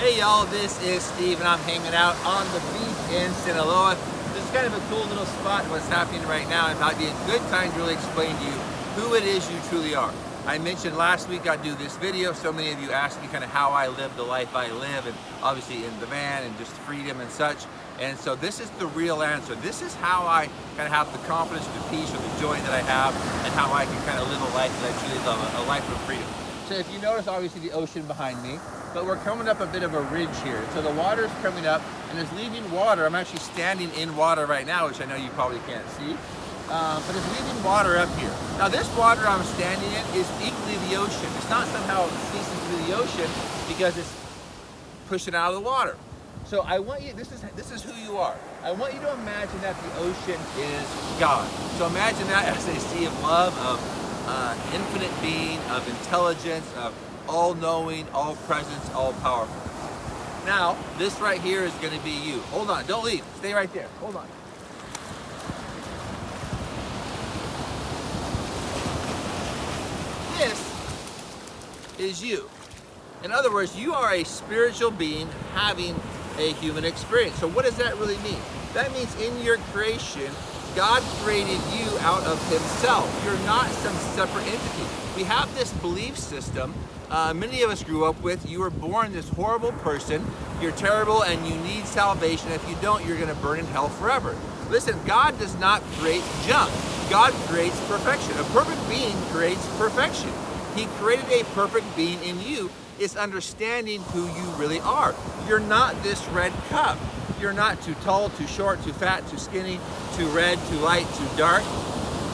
Hey y'all, this is Steve and I'm hanging out on the beach in Sinaloa. This is kind of a cool little spot. What's happening right now, and might be a good time to really explain to you who it is you truly are. I mentioned last week I'd do this video. So many of you asked me kind of how I live the life I live, and obviously in the van and just freedom and such. And so this is the real answer. This is how I kind of have the confidence, the peace, or the joy that I have, and how I can kind of live a life that I truly love, a life of freedom. So if you notice, obviously the ocean behind me, but we're coming up a bit of a ridge here. So the water's coming up and it's leaving water. I'm actually standing in water right now, which I know you probably can't see, but it's leaving water up here. Now this water I'm standing in is equally the ocean. It's not somehow ceasing through the ocean because it's pushing out of the water. So I want you, this is who you are. I want you to imagine that the ocean is God. So imagine that as a sea of love, of infinite being, of intelligence, of all-knowing, all-presence, all-powerful. Now, this right here is going to be you. Hold on, don't leave. Stay right there. Hold on. This is you. In other words, you are a spiritual being having a human experience. So what does that really mean? That means in your creation, God created you out of himself. You're not some separate entity. We have this belief system many of us grew up with. You were born this horrible person, you're terrible and you need salvation. If you don't, you're gonna burn in hell forever. Listen, God does not create junk. God creates perfection. A perfect being creates perfection. He created a perfect being in you. It's understanding who you really are. You're not this red cup. You're not too tall, too short, too fat, too skinny, too red, too light, too dark.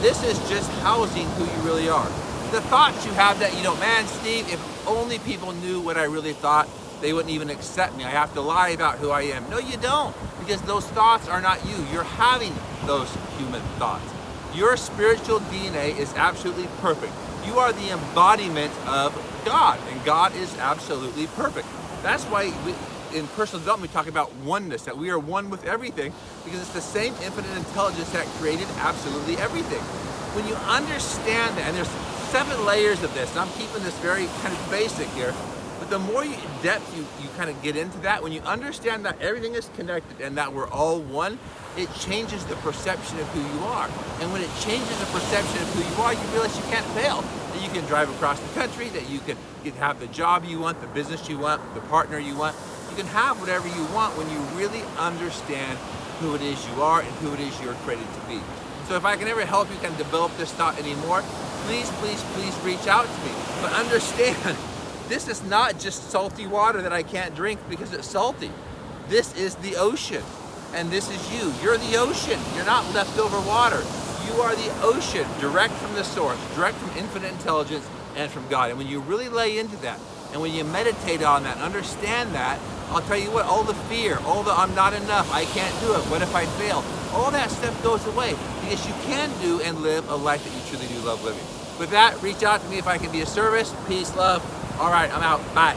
This is just housing who you really are. The thoughts you have that you don't, man, Steve, if only people knew what I really thought, they wouldn't even accept me. I have to lie about who I am. No, you don't, because those thoughts are not you. You're having those human thoughts. Your spiritual DNA is absolutely perfect. You are the embodiment of God, and God is absolutely perfect. That's why in personal development we talk about oneness, that we are one with everything, because it's the same infinite intelligence that created absolutely everything. When you understand that, and there's 7 layers of this, and I'm keeping this very kind of basic here, but the more in depth you kind of get into that, when you understand that everything is connected and that we're all one, it changes the perception of who you are. And when it changes the perception of who you are, you realize you can't fail. That you can drive across the country, that you can have the job you want, the business you want, the partner you want. You can have whatever you want when you really understand who it is you are and who it is you're created to be. So if I can ever help you kind of develop this thought anymore, please, please, please reach out to me. But understand, this is not just salty water that I can't drink because it's salty. This is the ocean, and this is you. You're the ocean. You're not leftover water. You are the ocean, direct from the source, direct from infinite intelligence and from God. And when you really lay into that, and when you meditate on that, understand that, I'll tell you what, all the fear, all the I'm not enough, I can't do it, what if I fail? All that stuff goes away because you can do and live a life that you truly do love living. With that, reach out to me if I can be of service. Peace, love. All right, I'm out. Bye.